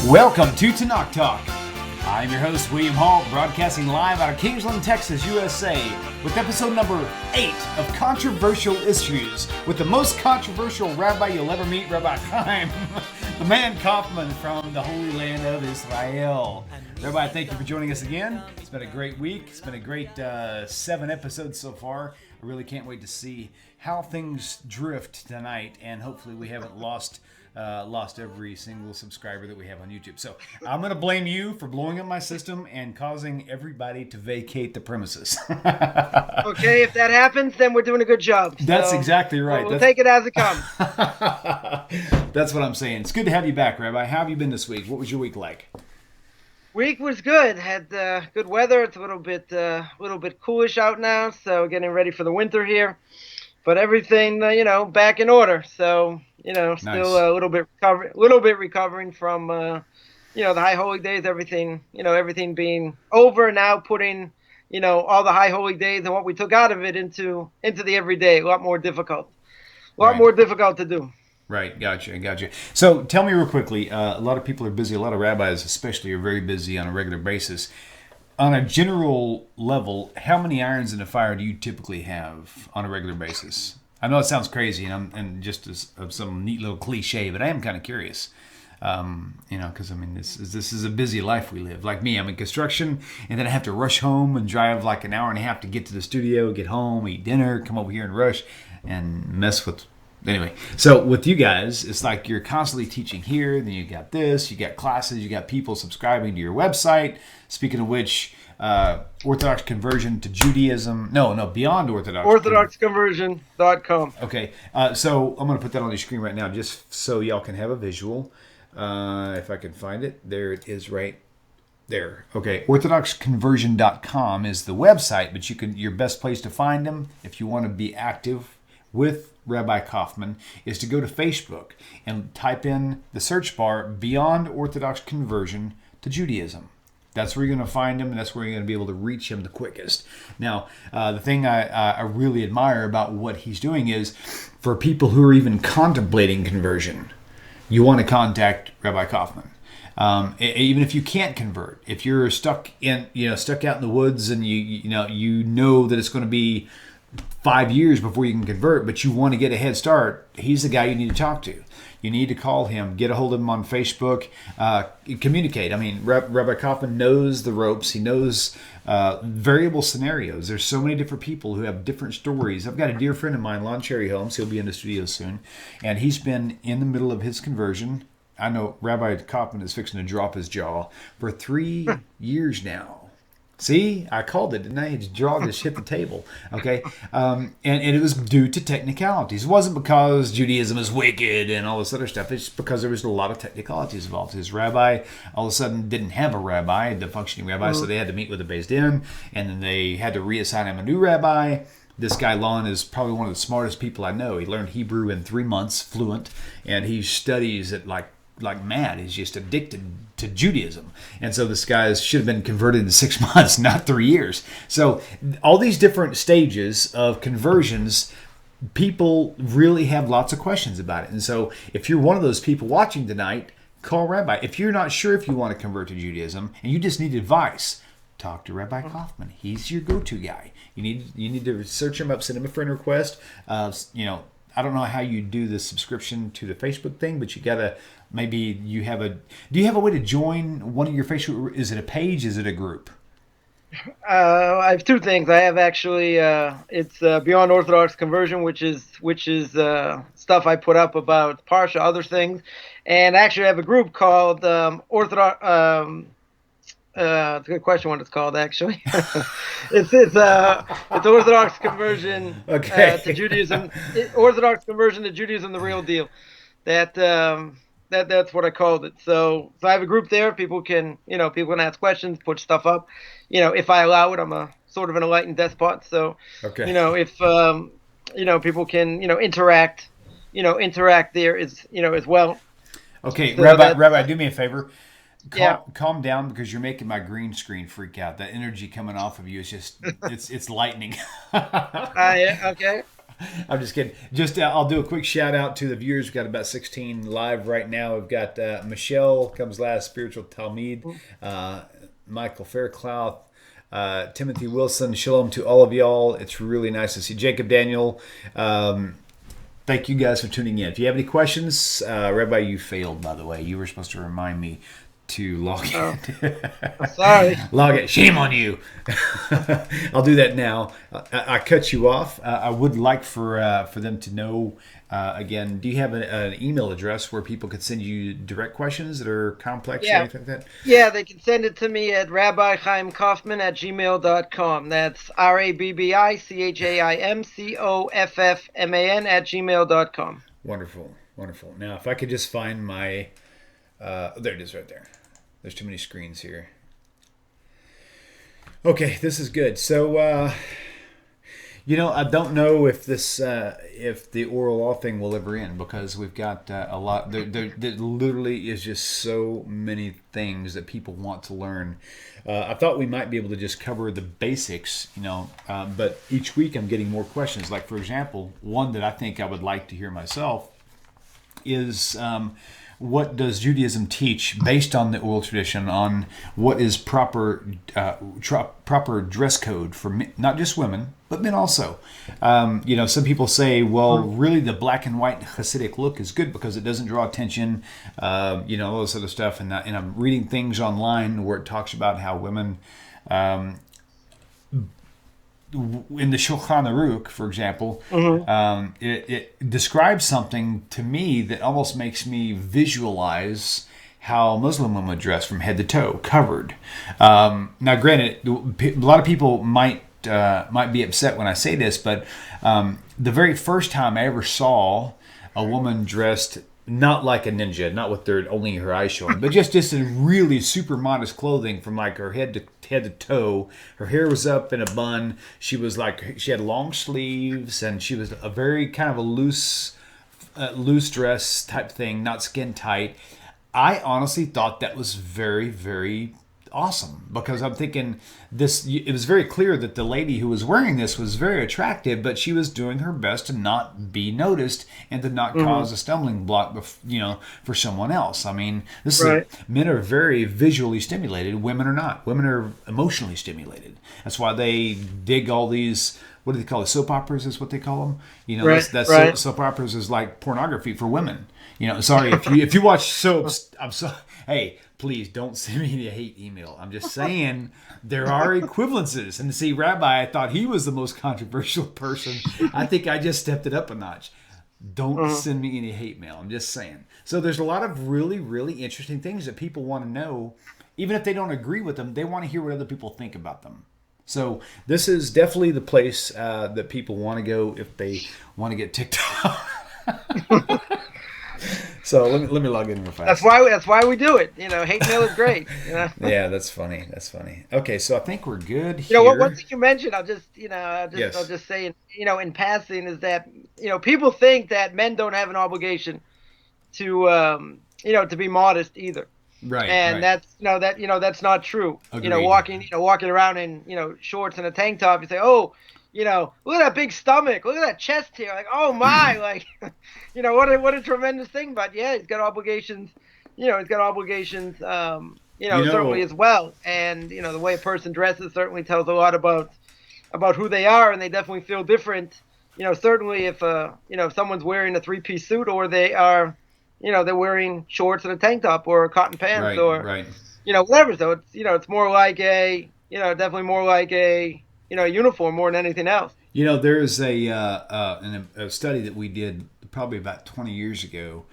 Welcome to TORAH Talk. I'm your host, William Hall, broadcasting live out of Kingsland, Texas, USA, with episode number 8 of Controversial Issues, with the most controversial rabbi you'll ever meet, Rabbi Chaim, the man Coffman from the Holy Land of Israel. Rabbi, thank you for joining us again. It's been a great week. It's been a great 7 episodes so far. I really can't wait to see how things drift tonight, and hopefully we haven't lost every single subscriber that we have on YouTube. So I'm going to blame you for blowing up my system and causing everybody to vacate the premises. Okay, if that happens, then we're doing a good job. That's exactly right. We'll take it as it comes. That's what I'm saying. It's good to have you back, Rabbi. How have you been this week? What was your week like? Week was good. Had good weather. It's a little bit coolish out now, so getting ready for the winter here. But everything, back in order. So, still Nice. a little bit recovering from, the high holy days. Everything being over now. Putting, all the high holy days and what we took out of it into the everyday. A lot more difficult. More difficult to do. Right, gotcha. So tell me real quickly, a lot of people are busy, a lot of rabbis especially are very busy on a regular basis. On a general level, how many irons in the fire do you typically have on a regular basis? I know it sounds crazy and just as some neat little cliche, but I am kind of curious. Because this is a busy life we live. Like me, I'm in construction, and then I have to rush home and drive like an hour and a half to get to the studio, get home, eat dinner, come over here and rush and mess with. Anyway, so with you guys, it's like you're constantly teaching here, then you got this, you got classes, you got people subscribing to your website. Speaking of which, Orthodox Conversion to Judaism. No, Beyond Orthodox. OrthodoxConversion.com. Okay, so I'm going to put that on your screen right now just so y'all can have a visual. If I can find it. There it is right there. Okay, OrthodoxConversion.com is the website, but your best place to find them if you want to be active with Rabbi Coffman is to go to Facebook and type in the search bar Beyond Orthodox Conversion to Judaism. That's where you're going to find him, and that's where you're going to be able to reach him the quickest. Now, the thing I really admire about what he's doing is for people who are even contemplating conversion, you want to contact Rabbi Coffman. Even if you can't convert, if you're stuck out in the woods and you know that it's going to be 5 years before you can convert, but you want to get a head start, he's the guy you need to talk to. You need to call him, get a hold of him on Facebook, communicate. I mean, Rabbi Coffman knows the ropes. He knows variable scenarios. There's so many different people who have different stories. I've got a dear friend of mine, Lon Cherry Holmes. He'll be in the studio soon, and he's been in the middle of his conversion. I know Rabbi Coffman is fixing to drop his jaw for 3 years now. See, I called it, didn't I? His jaw just hit the table. Okay, and it was due to technicalities. It wasn't because Judaism is wicked and all this other stuff. It's because there was a lot of technicalities involved. His rabbi all of a sudden didn't have a rabbi, the functioning rabbi, so they had to meet with the Beis Din, and then they had to reassign him a new rabbi. This guy, Lon, is probably one of the smartest people I know. He learned Hebrew in 3 months, fluent, and he studies it like mad. He's just addicted to Judaism. And so this guy should have been converted in 6 months, not 3 years. So all these different stages of conversions, people really have lots of questions about it. And so if you're one of those people watching tonight, call Rabbi. If you're not sure if you want to convert to Judaism and you just need advice, talk to Rabbi Coffman. He's your go-to guy. You need to search him up, send him a friend request. I don't know how you do the subscription to the Facebook thing, but you gotta do you have a way to join one of your Facebook? Is it a page? Is it a group? I have 2 things. I have actually it's Beyond Orthodox Conversion, which is stuff I put up about Parsha, other things, and actually I have a group called Orthodox. It's a good question what it's called, actually. it's Orthodox Conversion to Judaism. Orthodox Conversion to Judaism, the real deal. That's what I called it. So I have a group there. People can ask questions, put stuff up. If I allow it, I'm a sort of an enlightened despot. So if people can interact there as well. Okay, So Rabbi, do me a favor. Yeah. Calm down, because you're making my green screen freak out. That energy coming off of you is just, it's lightning. Yeah, okay. I'm just kidding. Just I'll do a quick shout out to the viewers. We've got about 16 live right now. We've got Michelle comes last, spiritual Talmud, Michael Fairclough, Timothy Wilson. Shalom to all of y'all. It's really nice to see Jacob Daniel. Thank you guys for tuning in. If you have any questions, Rabbi, you failed, by the way. You were supposed to remind me to log in. Sorry. Log in. Shame on you. I'll do that now. I cut you off. I would like for them to know, again, do you have an email address where people could send you direct questions that are complex or anything like that? Yeah, they can send it to me at rabbichaimkoffman@gmail.com. That's RABBICHAIMCOFFMAN@gmail.com. Wonderful. Wonderful. Now, if I could just find my... there it is right there. There's too many screens here. Okay, this is good. So, I don't know if this, if the oral law thing will ever end, because we've got a lot. There literally is just so many things that people want to learn. I thought we might be able to just cover the basics, but each week I'm getting more questions. Like, for example, one that I think I would like to hear myself is... what does Judaism teach based on the oral tradition on what is proper dress code for men, not just women, but men also? Some people say, well, really the black and white Hasidic look is good because it doesn't draw attention, all this other stuff. And I'm reading things online where it talks about how women... in the Shulchan Aruch, for example, it describes something to me that almost makes me visualize how Muslim women dress from head to toe, covered. Now, granted, a lot of people might be upset when I say this, but the very first time I ever saw a woman dressed not like a ninja, not with only her eyes showing, but just in really super modest clothing from like her head to toe. Her hair was up in a bun. She had long sleeves, and she was a very kind of a loose dress type thing, not skin tight. I honestly thought that was very, very awesome, because I'm thinking it was very clear that the lady who was wearing this was very attractive, but she was doing her best to not be noticed and to not cause a stumbling block, for someone else. I mean, men are very visually stimulated. Women are not. Women are emotionally stimulated. That's why they dig all these, what do they call it? Soap operas is what they call them. Soap operas is like pornography for women. Sorry, if you watch soaps, I'm sorry. Hey, please don't send me a hate email. I'm just saying there are equivalences. And see, Rabbi, I thought he was the most controversial person. I think I just stepped it up a notch. Don't send me any hate mail. I'm just saying. So there's a lot of really, really interesting things that people want to know. Even if they don't agree with them, they want to hear what other people think about them. So this is definitely the place that people want to go if they want to get ticked off. So let me log in real fast. That's why we do it. Hate mail is great. Yeah, that's funny. Okay, so I think we're good here. One thing you mentioned, I'll just say, in passing, is that people think that men don't have an obligation to to be modest either. Right. And that's not true. Agreed. Walking around in shorts and a tank top, you say, oh, look at that big stomach, look at that chest here, like, oh my, like, what a tremendous thing. But yeah, he's got obligations, certainly as well. And the way a person dresses certainly tells a lot about who they are, and they definitely feel different. Certainly if if someone's wearing a 3-piece suit, or they are, they're wearing shorts and a tank top or cotton pants, whatever. So it's more like definitely more like a uniform more than anything else. There's a study that we did probably about 20 years ago,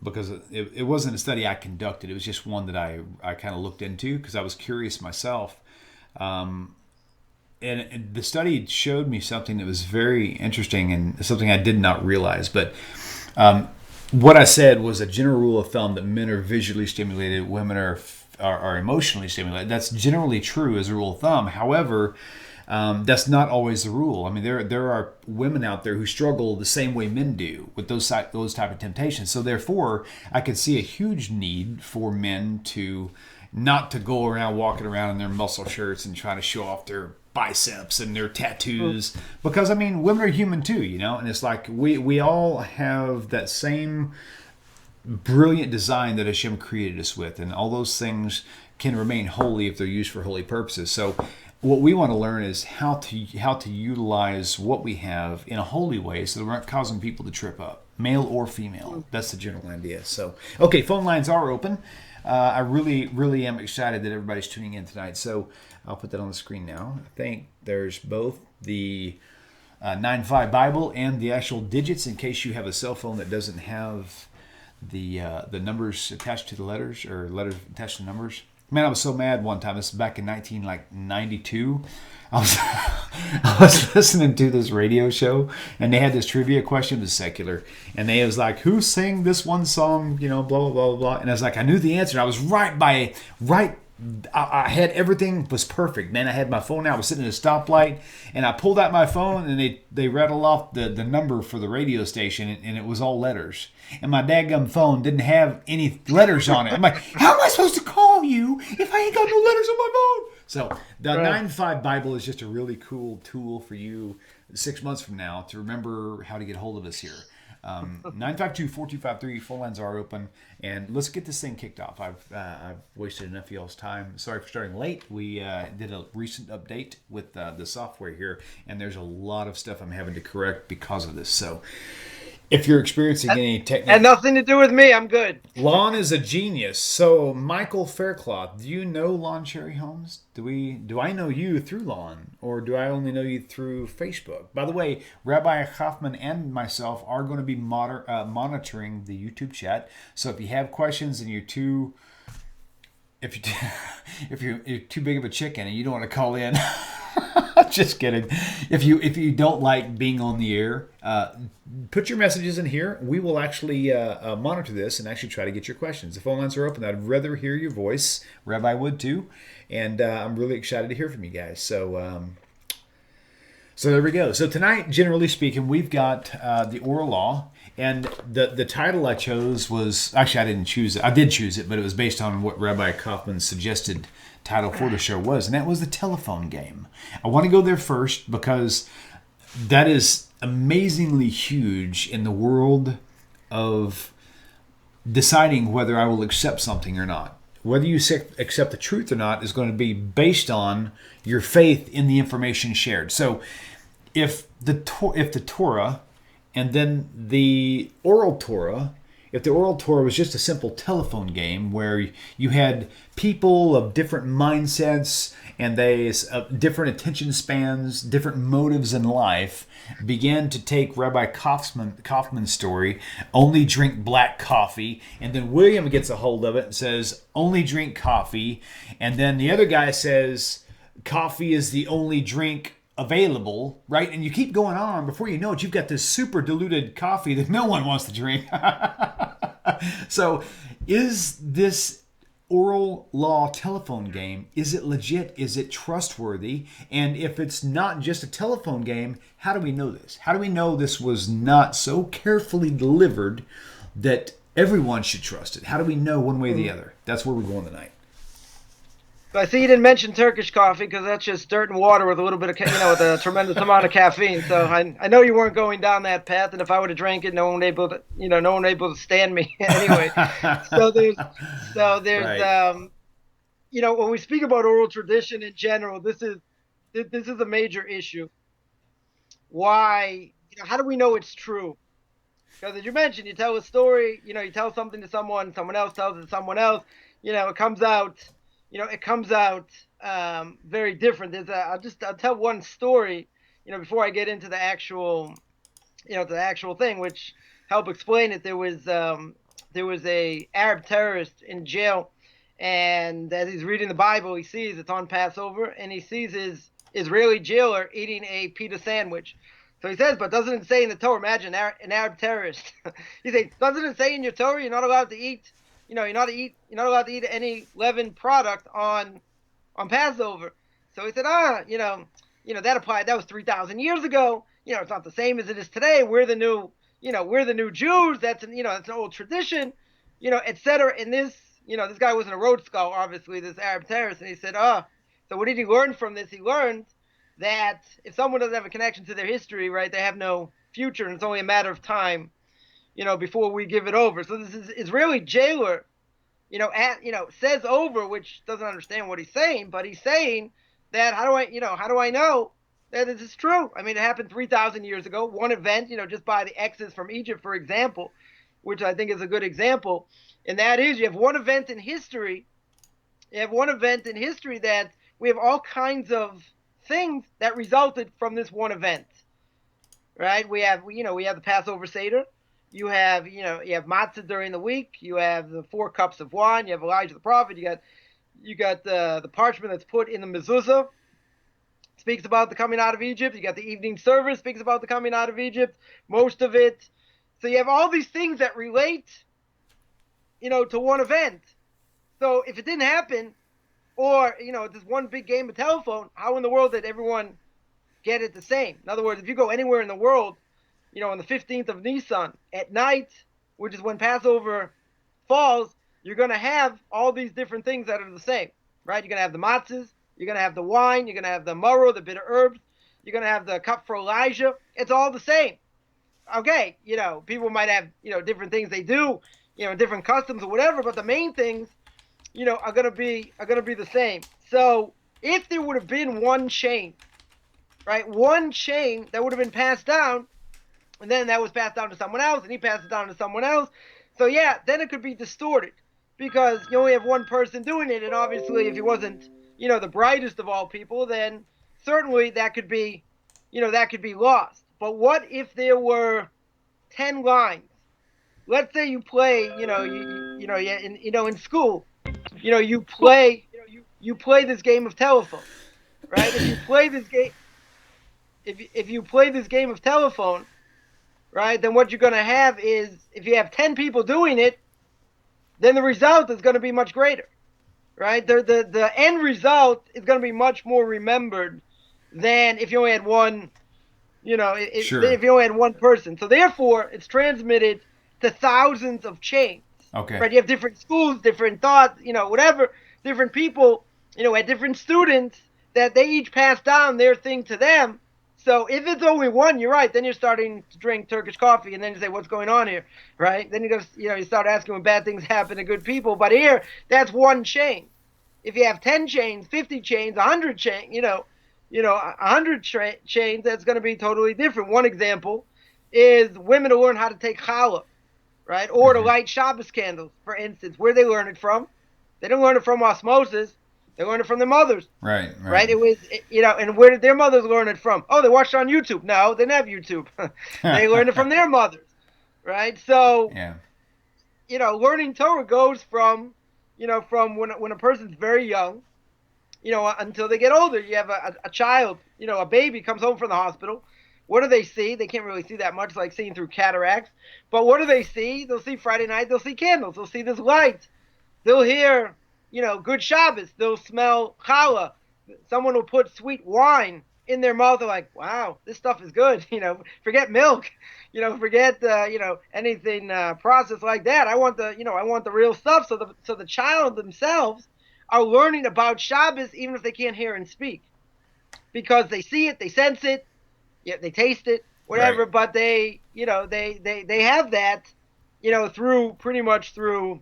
because it wasn't a study I conducted. It was just one that I kind of looked into because I was curious myself. And the study showed me something that was very interesting and something I did not realize. But what I said was a general rule of thumb that men are visually stimulated, women are emotionally stimulated. That's generally true as a rule of thumb. However, that's not always the rule. I mean, there are women out there who struggle the same way men do with those type of temptations. So therefore, I could see a huge need for men to not to go around walking around in their muscle shirts and trying to show off their biceps and their tattoos. Because, I mean, women are human too, you know? And it's like we all have that same brilliant design that Hashem created us with. And all those things can remain holy if they're used for holy purposes. So what we want to learn is how to utilize what we have in a holy way so that we're not causing people to trip up, male or female. That's the general idea. So, okay, phone lines are open. I really, really am excited that everybody's tuning in tonight. So I'll put that on the screen now. I think there's both the 9-5 Bible and the actual digits in case you have a cell phone that doesn't have the numbers attached to the letters or letters attached to numbers. Man, I was so mad one time. This is back in 1992. I was listening to this radio show, and they had this trivia question. It was secular, and they was like, "Who sang this one song?" You know, blah blah blah blah. And I was like, I knew the answer. I was right. I had everything was perfect. Man, I had my phone out. I was sitting at a stoplight, and I pulled out my phone, and they rattled off the number for the radio station, and it was all letters. And my daggum phone didn't have any letters on it. I'm like, how am I supposed to call you if I ain't got no letters on my phone? So the 9-5 Bible is just a really cool tool for you 6 months from now to remember how to get hold of us here. 952-4253, phone lines are open, and let's get this thing kicked off. I've wasted enough of y'all's time. Sorry for starting late. We did a recent update with the software here, and there's a lot of stuff I'm having to correct because of this. So if you're experiencing any technical... And nothing to do with me, I'm good. Lon is a genius. So, Michael Faircloth, do you know Lon Cherry Holmes? Do I know you through Lon, or do I only know you through Facebook? By the way, Rabbi Coffman and myself are going to be monitoring the YouTube chat. So if you have questions and you're too big of a chicken and you don't want to call in, just kidding. If you don't like being on the air, put your messages in here. We will actually monitor this and actually try to get your questions. The phone lines are open. I'd rather hear your voice. Rabbi would too. And I'm really excited to hear from you guys. So there we go. So tonight, generally speaking, we've got the oral law. And the title I chose was, actually I didn't choose it. I did choose it, but it was based on what Rabbi Coffman's suggested title for the show was, and that was the telephone game. I want to go there first because that is amazingly huge in the world of deciding whether I will accept something or not. Whether you accept the truth or not is going to be based on your faith in the information shared. So if the Torah and then the oral Torah, if the oral Torah was just a simple telephone game where you had people of different mindsets and they different attention spans, different motives in life, began to take Rabbi Coffman's story, only drink black coffee, and then William gets a hold of it and says, only drink coffee, and then the other guy says, coffee is the only drink available, right? And you keep going on. Before you know it, you've got this super diluted coffee that no one wants to drink. So is this oral law telephone game, is it legit? Is it trustworthy? And if it's not just a telephone game, how do we know this? How do we know this was not so carefully delivered that everyone should trust it? How do we know one way or the other? That's where we're going tonight. I see you didn't mention Turkish coffee because that's just dirt and water with a little bit of, with a tremendous amount of caffeine. So I know you weren't going down that path, and if I would have drank it, no one able to stand me anyway. So there's, right. When we speak about oral tradition in general, this is a major issue. Why? How do we know it's true? Because as you mentioned, you tell a story, you tell something to someone else tells it to someone else, it comes out. It comes out very different. I'll tell one story, before I get into the actual, thing, which help explain it. There was a Arab terrorist in jail, and as he's reading the Bible, he sees it's on Passover, and he sees his Israeli jailer eating a pita sandwich. So he says, but doesn't it say in the Torah? Imagine an Arab terrorist. He says, doesn't it say in your Torah you're not allowed to eat? You're not allowed to eat any leavened product on Passover. So he said, that applied. That was 3,000 years ago. It's not the same as it is today. We're the new Jews. That's an old tradition, etc. And this guy wasn't a Rhodes Scholar, obviously, this Arab terrorist. And he said, so what did he learn from this? He learned that if someone doesn't have a connection to their history, right, they have no future, and it's only a matter of time, before we give it over. So this is Israeli jailer, says over, which doesn't understand what he's saying, but he's saying that how do I know that this is true? I mean, it happened 3,000 years ago. One event, just by the Exodus from Egypt, for example, which I think is a good example, and that is you have one event in history. You have one event in history that we have all kinds of things that resulted from this one event, right? We have the Passover Seder. You have matzah during the week. You have the 4 cups of wine. You have Elijah the prophet. You got the parchment that's put in the mezuzah. Speaks about the coming out of Egypt. You got the evening service. Speaks about the coming out of Egypt. Most of it. So you have all these things that relate, to one event. So if it didn't happen, or this one big game of telephone, how in the world did everyone get it the same? In other words, if you go anywhere in the world, on the 15th of Nisan at night, which is when Passover falls, you're going to have all these different things that are the same, right? You're going to have the matzahs, you're going to have the wine, you're going to have the maror, the bitter herbs, you're going to have the cup for Elijah. It's all the same. Okay, people might have, different things they do, different customs or whatever, but the main things, are going to be the same. So if there would have been one chain, right, one chain that would have been passed down, and then that was passed down to someone else, and he passed it down to someone else. So yeah, then it could be distorted because you only have one person doing it, and obviously if he wasn't, the brightest of all people, then certainly that could be, lost. But what if there were 10 lines? Let's say you play, in school, you play this game of telephone, right? If you play this game, if you play this game of telephone, right, then what you're going to have is, if you have 10 people doing it, then the result is going to be much greater, right? The end result is going to be much more remembered than if you only had one, Sure. if you only had one person. So therefore, it's transmitted to thousands of chains. Okay. Right? You have different schools, different thoughts, whatever, different people, at different students that they each pass down their thing to them. So if it's only one, you're right. Then you're starting to drink Turkish coffee, and then you say, "What's going on here?" Right? Then you start asking when bad things happen to good people. But here, that's one chain. If you have 10 chains, 50 chains, 100 chains, 100 chains, that's going to be totally different. One example is women to learn how to take challah, right? Or to light Shabbos candles, for instance. Where they learn it from? They don't learn it from osmosis. They learned it from their mothers. Right? It was, and where did their mothers learn it from? Oh, they watched it on YouTube. No, they didn't have YouTube. They learned it from their mothers. Right? So, yeah. Learning Torah goes from, from when a person's very young, until they get older. You have a child, a baby comes home from the hospital. What do they see? They can't really see that much, like seeing through cataracts. But what do they see? They'll see Friday night. They'll see candles. They'll see this light. They'll hear, good Shabbos. They'll smell challah. Someone will put sweet wine in their mouth. They're like, wow, this stuff is good. Forget milk. Forget anything processed like that. I want the real stuff. So the child themselves are learning about Shabbos even if they can't hear and speak, because they see it, they sense it, they taste it, whatever. Right. But they have that, through pretty much through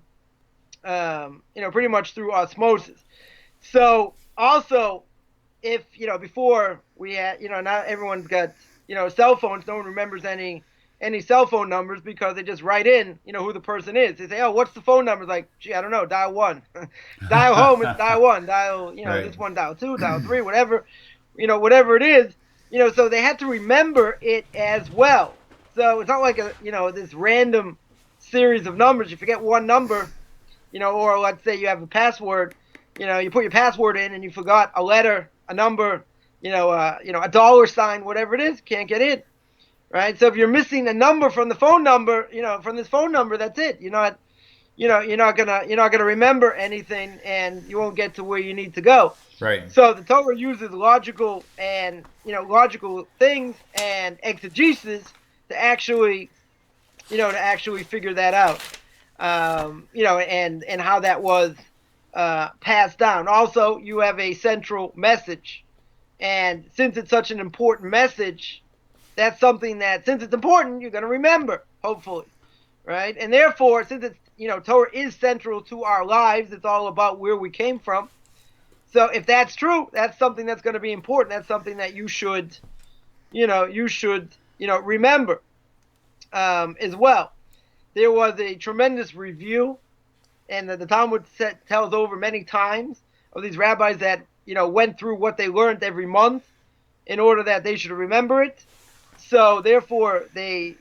osmosis. So also, if before we had, now everyone's got cell phones. No one remembers any cell phone numbers because they just write in who the person is. They say, oh, what's the phone number? It's like, gee, I don't know, dial 1. Dial home, it's dial 1. Dial right. This one, dial 2, dial 3, whatever whatever it is. So they had to remember it as well. So it's not like this random series of numbers. You forget one number, or let's say you have a password, you put your password in and you forgot a letter, a number, a dollar sign, whatever it is, can't get in, right? So if you're missing a number from the phone number, from this phone number, that's it. You're not gonna remember anything, and you won't get to where you need to go. Right. So the Torah uses logical things and exegesis to actually figure that out. And how that was passed down. Also, you have a central message, And since it's such an important message, that's something that, since it's important, you're going to remember, hopefully, right? And therefore, since it's, Torah is central to our lives, it's all about where we came from. So if that's true, that's something that's going to be important. That's something that you should, remember as well. There was a tremendous review, and the Talmud tells over many times of these rabbis that, went through what they learned every month in order that they should remember it. So therefore, they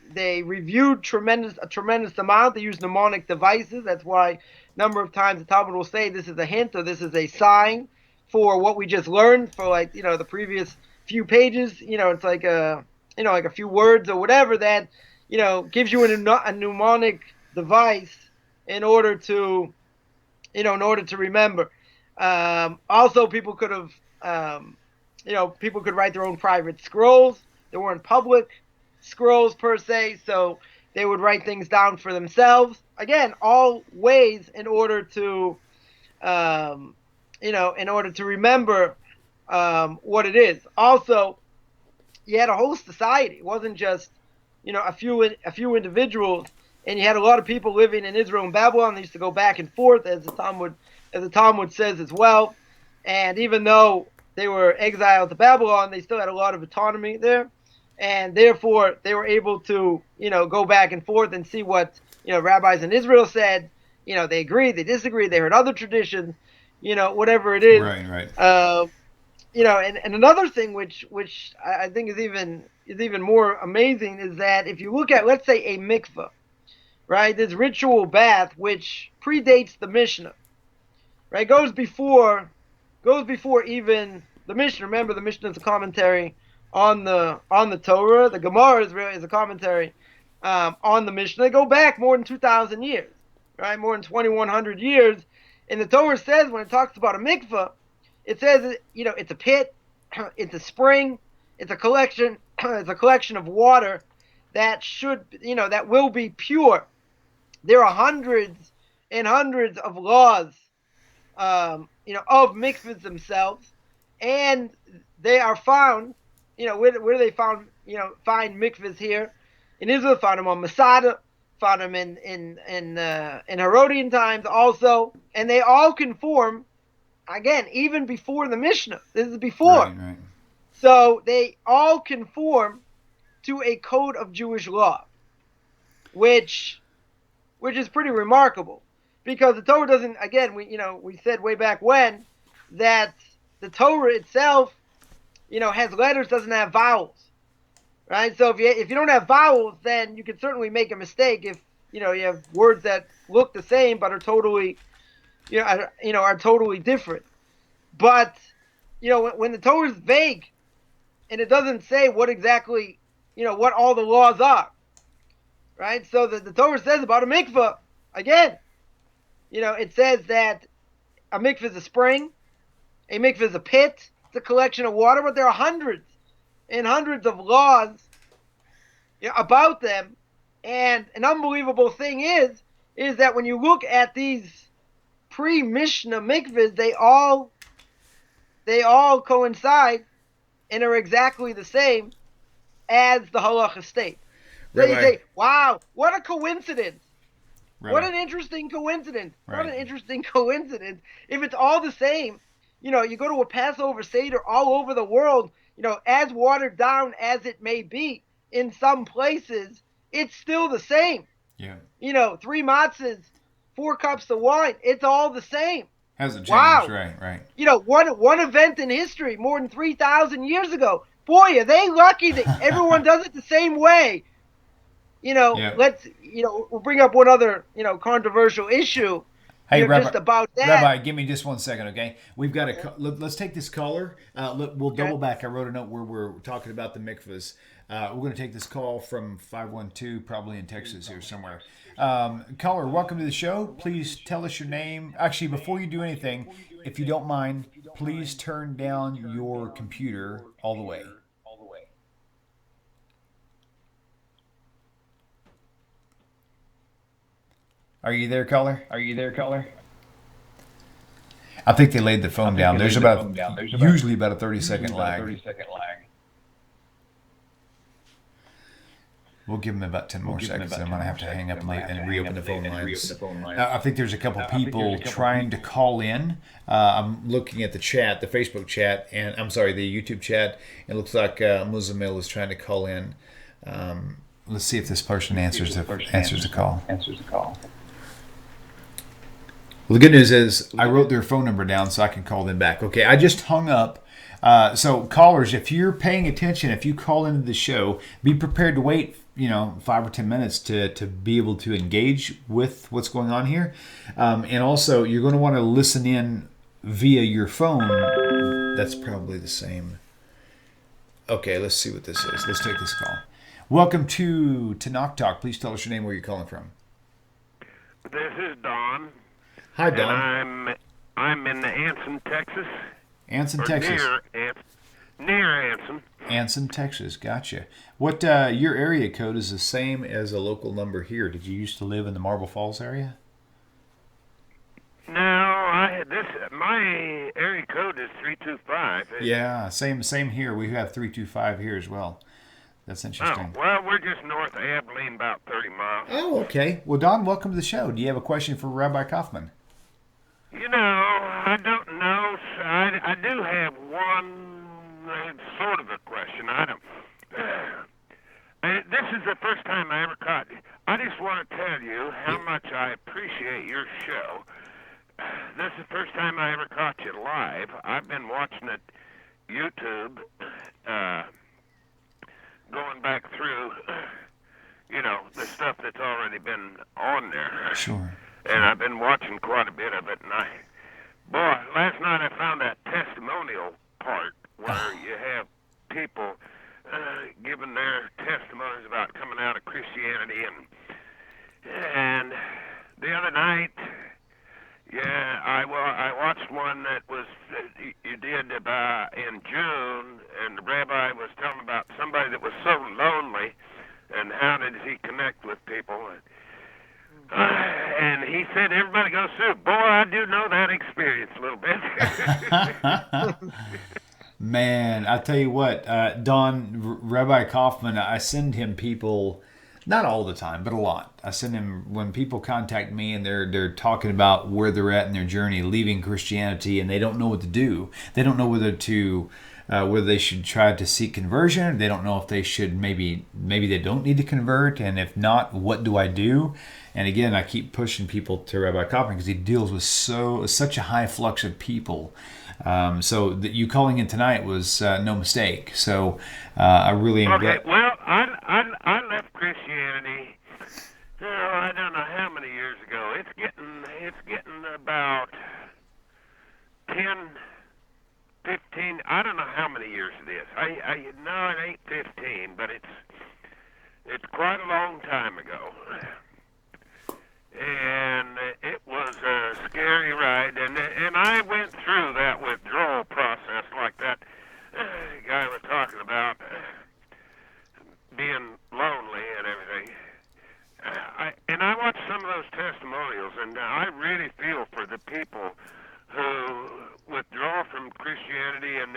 reviewed a tremendous amount. They used mnemonic devices. That's why a number of times the Talmud will say this is a hint or this is a sign for what we just learned for, like, the previous few pages. It's like like a few words or whatever that gives you a mnemonic device in order to remember. Also, people could have people could write their own private scrolls. They weren't public scrolls per se, so they would write things down for themselves. Again, all ways in order to remember what it is. Also, you had a whole society. It wasn't just a few individuals, and you had a lot of people living in Israel and Babylon. They used to go back and forth, as the Talmud says as well. And even though they were exiled to Babylon, they still had a lot of autonomy there, and therefore they were able to go back and forth and see what rabbis in Israel said. They agreed, they disagreed, they heard other traditions, whatever it is. Right. And another thing which I think is even more amazing is that if you look at, let's say, a mikveh, right, this ritual bath which predates the Mishnah, right, goes before even the Mishnah. Remember, the Mishnah is a commentary on the Torah. The Gemara is a commentary on the Mishnah. They go back more than 2,000 years, right, more than 2,100 years. And the Torah says, when it talks about a mikveh, it says, it's a pit, it's a spring, it's a collection of water that that will be pure. There are hundreds and hundreds of laws, of mikvahs themselves, and they are found, where do they find mikvahs here? In Israel, found them on Masada, found them in Herodian times also, and they all conform. Again, even before the Mishnah. This is before. Right. So they all conform to a code of Jewish law, which is pretty remarkable, because the Torah doesn't. Again, we said way back when that the Torah itself, has letters, doesn't have vowels, right? So if you don't have vowels, then you can certainly make a mistake if you have words that look the same but are totally are totally different. But when the Torah is vague and it doesn't say what exactly what all the laws are, right? So the Torah says about a mikveh, again, it says that a mikveh is a spring, a mikveh is a pit, it's a collection of water, but there are hundreds and hundreds of laws about them. And an unbelievable thing is that when you look at these pre-Mishnah mikvahs, they all coincide and are exactly the same as the halacha state. So you say, wow, what a coincidence. Rabbi. What an interesting coincidence. Right. What an interesting coincidence. If it's all the same, you go to a Passover Seder all over the world, as watered down as it may be in some places, it's still the same. Yeah. 3 matzahs, 4 cups of wine, it's all the same. Hasn't changed, wow. Right. One event in history more than 3,000 years ago. Boy, are they lucky that everyone does it the same way. Let's, we'll bring up one other, controversial issue. Hey, Rabbi, just about that. Rabbi, give me just 1 second, okay? We've got let's take this caller. We'll double back. I wrote a note where we're talking about the mikvahs. We're going to take this call from 512, probably in Texas here somewhere. Caller, welcome to the show. Please tell us your name. Actually, before you do anything, if you don't mind, please turn down your computer all the way. Are you there, caller? I think they laid the phone down. There's usually about a 30-second lag. We'll give them about 10 more seconds. I'm going to have to hang up and reopen the phone lines. I think there's a couple people trying to call in. I'm looking at the chat, the Facebook chat, and I'm sorry, the YouTube chat. It looks like Muzamil is trying to call in. Let's see if this person answers the call. Well, the good news is I wrote their phone number down so I can call them back. Okay, I just hung up. So callers, if you're paying attention, if you call into the show, be prepared to wait, 5 or 10 minutes to be able to engage with what's going on here. And also, you're going to want to listen in via your phone. That's probably the same. Okay, let's see what this is. Let's take this call. Welcome to TORAH Talk. Please tell us your name, where you're calling from. This is Don. Hi, Don. And I'm in Anson, Texas. Anson, Texas. Near Anson. Anson, Texas. Gotcha. What your area code is the same as a local number here? Did you used to live in the Marble Falls area? No, my area code is 325. Yeah, same here. We have 325 here as well. That's interesting. Oh, well, we're just north of Abilene, about 30 miles. Oh, okay. Well, Don, welcome to the show. Do you have a question for Rabbi Coffman? I don't know. I do have one sort of a question. This is the first time I ever caught you. I just want to tell you how much I appreciate your show. This is the first time I ever caught you live. I've been watching it YouTube, going back through, the stuff that's already been on there. Sure. And I've been watching quite a bit of it, and last night I found that testimonial part where you have people giving their testimonies about coming out of Christianity, and the other night, I watched one that was you did in June, and the rabbi was telling about somebody that was so lonely, and how did he connect with people. And he said everybody goes through it. Boy, I do know that experience a little bit. Man, I tell you what, Don, Rabbi Coffman, I send him people, not all the time, but a lot. I send him, when people contact me and they're talking about where they're at in their journey, leaving Christianity, and they don't know what to do. They don't know whether they should try to seek conversion. They don't know if they should, maybe they don't need to convert. And if not, what do I do? And again, I keep pushing people to Rabbi Coffman because he deals with such a high flux of people. So that you calling in tonight was no mistake. So I really am glad. Okay, well, I left Christianity. I don't know how many years ago. It's getting about 10, 15. I don't know how many years it is. I know it ain't 15, but it's quite a long time ago. And it was a scary ride, and I went through that withdrawal process like that guy was talking about, being lonely and everything. I watched some of those testimonials, and I really feel for the people who withdraw from Christianity and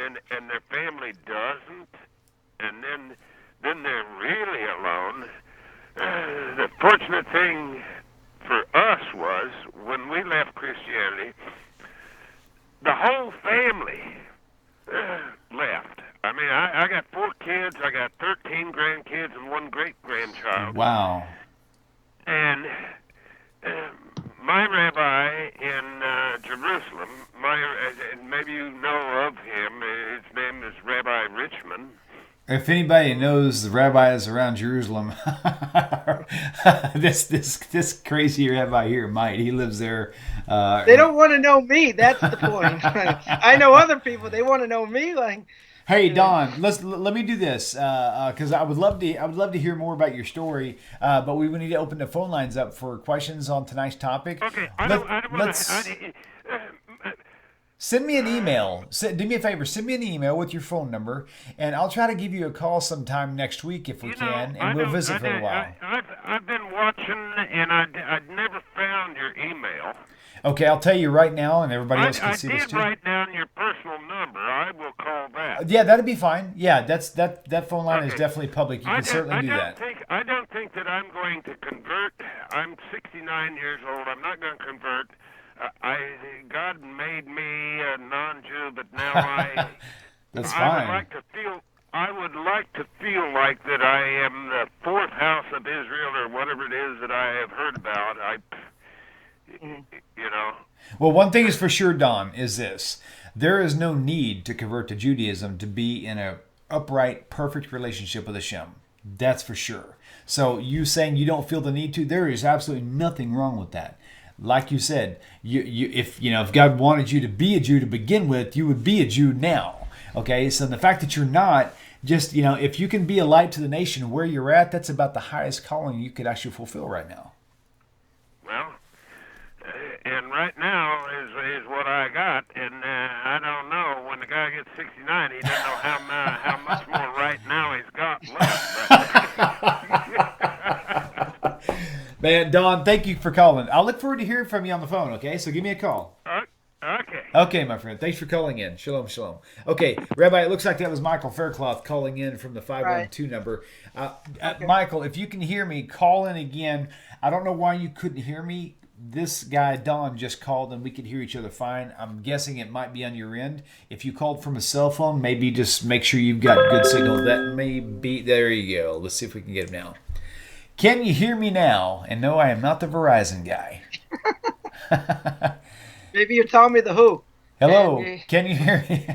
their family doesn't, and then they're really alone. The fortunate thing for us was, when we left Christianity, the whole family left. I mean, I got 4 kids, I got 13 grandkids, and 1 great-grandchild. Wow. And my rabbi in Jerusalem, and maybe you know of him, his name is Rabbi Richmond. If anybody knows the rabbis around Jerusalem, this crazy rabbi here might. He lives there. They don't want to know me. That's the point. I know other people. They want to know me. Like, hey Don, let me do this because I would love to hear more about your story. But we need to open the phone lines up for questions on tonight's topic. Okay, Send me an email. Do me a favor. Send me an email with your phone number, and I'll try to give you a call sometime next week if we can, and we'll visit for a while. I've been watching, and I'd never found your email. Okay, I'll tell you right now, and everybody else can I see this did too. write down your personal number. I will call that. Yeah, that'd be fine. Yeah, that phone line is Okay. definitely public. You can certainly do that. I don't think that I'm going to convert. I'm 69 years old. I'm not going to convert. God made me a non-Jew, but now That's I would fine. like to feel. I would like to feel like that I am the fourth house of Israel, or whatever it is that I have heard about. You know. Well, one thing is for sure, Don, is this. There is no need to convert to Judaism to be in a upright, perfect relationship with Hashem. That's for sure. So you saying you don't feel the need to, there is absolutely nothing wrong with that. Like you said, if God wanted you to be a Jew to begin with, you would be a Jew now. Okay, so the fact that you're not, just, if you can be a light to the nation where you're at, that's about the highest calling you could actually fulfill right now. Well, and right now is what I got, and I don't know. When the guy gets 69, he doesn't know how much more right now he's got left. Man, Don, thank you for calling. I'll look forward to hearing from you on the phone, okay? So give me a call. Okay. Okay, my friend. Thanks for calling in. Shalom, shalom. Okay, Rabbi, it looks like that was Michael Faircloth calling in from the 512 number. Okay. Michael, if you can hear me, call in again. I don't know why you couldn't hear me. This guy, Don, just called and we could hear each other fine. I'm guessing it might be on your end. If you called from a cell phone, maybe just make sure you've got good signal. That may be, there you go. Let's see if we can get him now. Can you hear me now? And no, I am not the Verizon guy. Maybe you're telling me the who. Hello, can you hear me?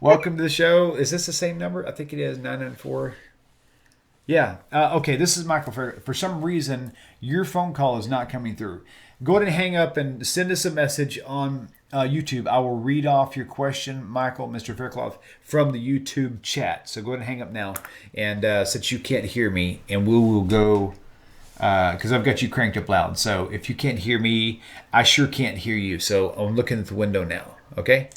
Welcome to the show. Is this the same number? I think it is, 994. Yeah. Okay, this is Michael. For some reason, your phone call is not coming through. Go ahead and hang up and send us a message on YouTube. I will read off your question, Michael, Mr. Faircloth, from the YouTube chat. So go ahead and hang up now. And since you can't hear me, and we will go, because I've got you cranked up loud. So if you can't hear me, I sure can't hear you. So I'm looking at the window now. Okay?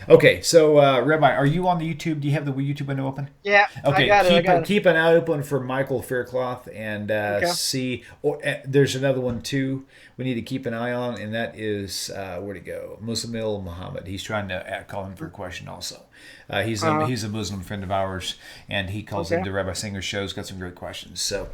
Okay, so Rabbi, are you on the YouTube? Do you have the YouTube window open? Yeah, okay, I got it. Keep an eye open for Michael Faircloth and see. Or there's another one too we need to keep an eye on, and that is where'd he go? Musamil Muhammad. He's trying to call him for a question also. He's a Muslim friend of ours, and he calls into Rabbi Singer's shows. Got some great questions. So.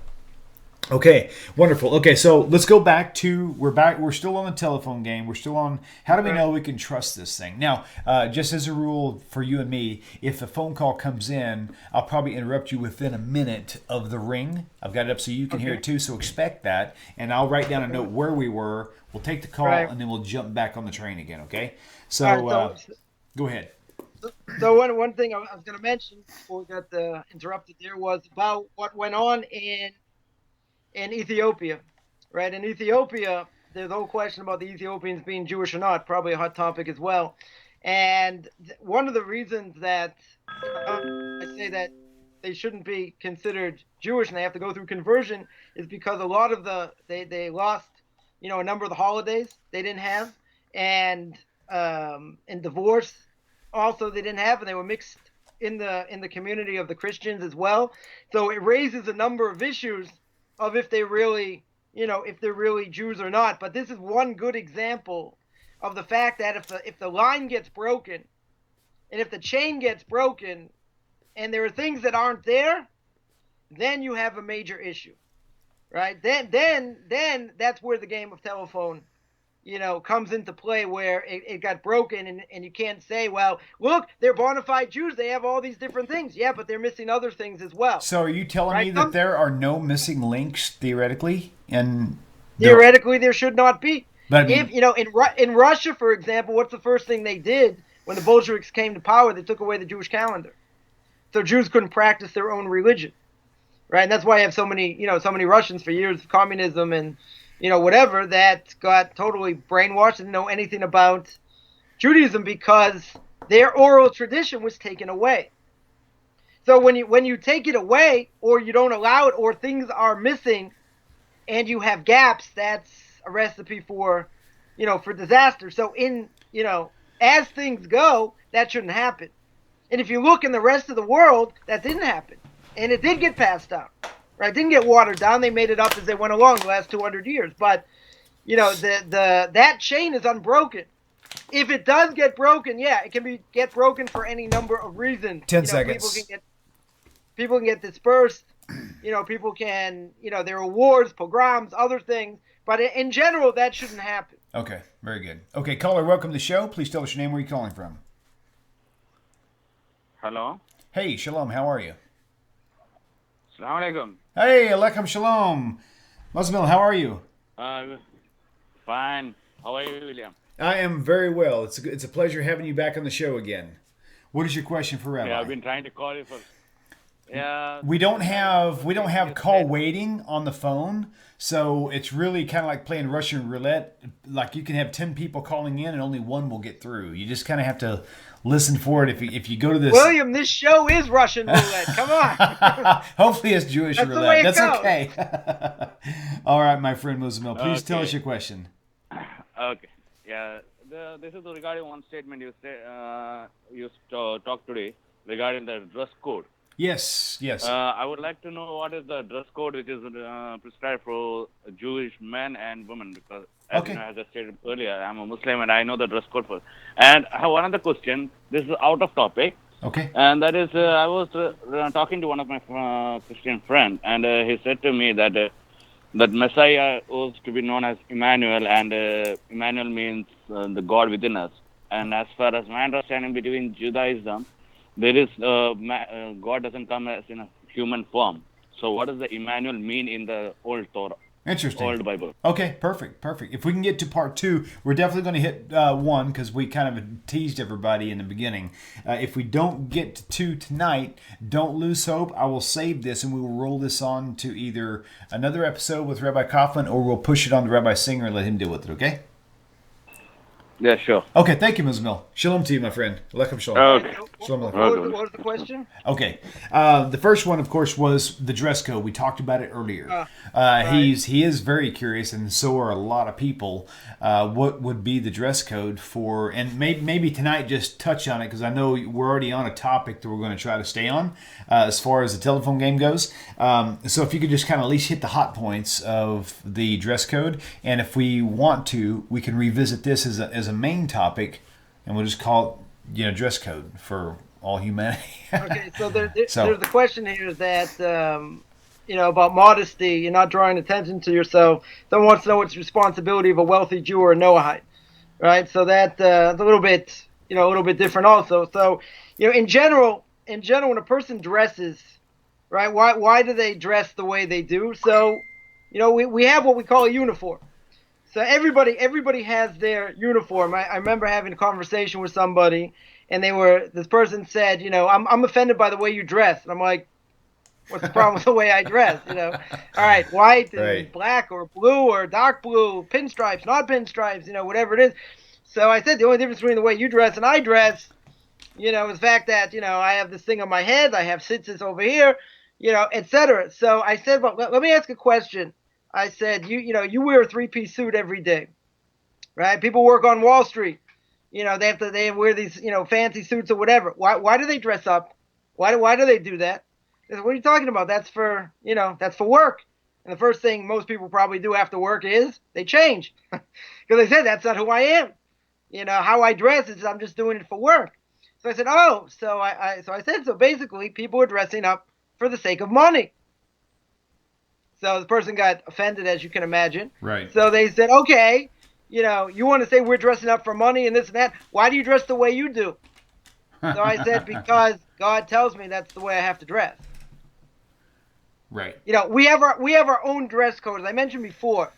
Okay, wonderful. Okay, so let's go back to, we're still on the telephone game. We're still on, how do we know we can trust this thing? Now, just as a rule for you and me, if a phone call comes in, I'll probably interrupt you within a minute of the ring. I've got it up so you can hear it too, so expect that. And I'll write down a note where we were. We'll take the call, and then we'll jump back on the train again, okay? So, go ahead. So one thing I was going to mention before we got interrupted there was about what went on in Ethiopia, right? In Ethiopia, there's the whole question about the Ethiopians being Jewish or not, probably a hot topic as well. And one of the reasons that I say that they shouldn't be considered Jewish and they have to go through conversion is because a lot of they lost, a number of the holidays they didn't have, and divorce also they didn't have, and they were mixed in the community of the Christians as well. So it raises a number of issues of if they really, if they're really Jews or not. But this is one good example of the fact that if the line gets broken, and if the chain gets broken, and there are things that aren't there, then you have a major issue, right? Then that's where the game of telephone, comes into play, where it got broken, and you can't say, well, look, they're bona fide Jews, they have all these different things. Yeah, but they're missing other things as well. So are you telling me that there are no missing links theoretically? Theoretically, there should not be. But I mean, if, in Russia, for example, what's the first thing they did when the Bolsheviks came to power? They took away the Jewish calendar. So Jews couldn't practice their own religion, right? And that's why you have so many Russians for years of communism and whatever, that got totally brainwashed and didn't know anything about Judaism because their oral tradition was taken away. So when you take it away, or you don't allow it, or things are missing and you have gaps, that's a recipe for disaster. So as things go, that shouldn't happen. And if you look in the rest of the world, that didn't happen. And it did get passed down. Right, didn't get watered down. They made it up as they went along the last 200 years. But, that chain is unbroken. If it does get broken, it can get broken for any number of reasons. 10 seconds. People can get dispersed. People can, there are wars, pogroms, other things. But in general, that shouldn't happen. Okay, very good. Okay, caller, welcome to the show. Please tell us your name. Where are you calling from? Hello. Hey, Shalom. How are you? Assalamu alaikum. Hey, Alaikum Shalom. Muslim, how are you? Fine. How are you, William? I am very well. It's a pleasure having you back on the show again. What is your question for Rabbi? Yeah, I've been trying to call you for. Yeah. We don't have call waiting on the phone, so it's really kind of like playing Russian roulette. Like you can have 10 people calling in and only one will get through. You just kind of have to listen for it. If you go to this, William, this show is Russian roulette. Come on. Hopefully it's Jewish That's roulette. The way it That's goes. Okay. All right, my friend Muslim, please tell us your question. Okay. Yeah. This is regarding one statement you said talked today regarding the dress code. Yes. I would like to know what is the dress code which is prescribed for Jewish men and women, because as I stated earlier, I'm a Muslim and I know the dress code for. And I have one other question. This is out of topic. Okay. And that is, I was talking to one of my Christian friends, and he said to me that that Messiah was to be known as Emmanuel, and Emmanuel means the God within us. And as far as my understanding between Judaism, there is God doesn't come as in a human form. So what does the Emmanuel mean in the old Torah? Interesting. Old Bible. Okay, perfect. If we can get to part 2, we're definitely going to hit 1 because we kind of teased everybody in the beginning. If we don't get to 2 tonight, don't lose hope. I will save this and we will roll this on to either another episode with Rabbi Coffman or we'll push it on to Rabbi Singer and let him deal with it, okay? Yeah, sure. Okay, thank you, Ms. Mill. Shalom to you, my friend. Lechem shalom. Okay. Shalom What was the question? Okay. The first one, of course, was the dress code. We talked about it earlier. Right. He is very curious, and so are a lot of people. What would be the dress code for? And maybe tonight just touch on it because I know we're already on a topic that we're going to try to stay on as far as the telephone game goes. So if you could just kind of at least hit the hot points of the dress code, and if we want to, we can revisit this as a main topic, and we'll just call it dress code for all humanity. Okay, so there's the question here that about modesty. You're not drawing attention to yourself. Someone wants to know what's the responsibility of a wealthy Jew or a Noahide, right? So that's a little bit different also. So in general, when a person dresses, right? Why do they dress the way they do? So we have what we call a uniform. So everybody has their uniform. I remember having a conversation with somebody, and this person said, I'm offended by the way you dress. And I'm like, what's the problem with the way I dress? All right, white and black or blue or dark blue, pinstripes, not pinstripes, whatever it is. So I said the only difference between the way you dress and I dress, is the fact that, I have this thing on my head, I have tzitzis over here, etc. So I said, well, let me ask a question. I said, you wear a 3-piece suit every day, right? People work on Wall Street. They wear these, fancy suits or whatever. Why do they dress up? Why do they do that? I said, what are you talking about? That's for work. And the first thing most people probably do after work is they change. Because they said, that's not who I am. How I dress is I'm just doing it for work. So I said, so basically people are dressing up for the sake of money. So the person got offended, as you can imagine. Right. So they said, okay, you want to say we're dressing up for money and this and that. Why do you dress the way you do? So I said, because God tells me that's the way I have to dress. Right. We have our own dress code. As I mentioned before,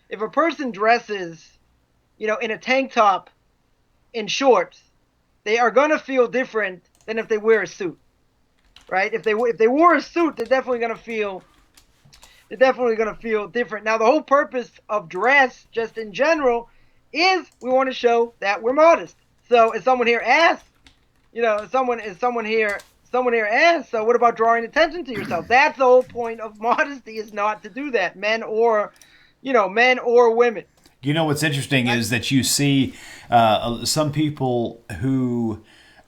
if a person dresses, in a tank top, in shorts, they are going to feel different than if they wear a suit. Right? If they wore a suit, they're definitely going to feel different. Now, the whole purpose of dress, just in general, is we want to show that we're modest. So, if someone here asks, someone here asks, so what about drawing attention to yourself? That's the whole point of modesty, is not to do that, men or women. What's interesting is that you see some people who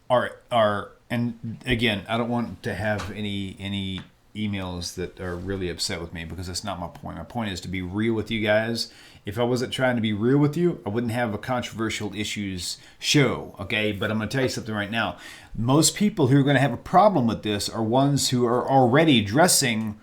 are, and again, I don't want to have any emails that are really upset with me because that's not my point. My point is to be real with you guys. If I wasn't trying to be real with you, I wouldn't have a controversial issues show, okay? But I'm going to tell you something right now. Most people who are going to have a problem with this are ones who are already dressing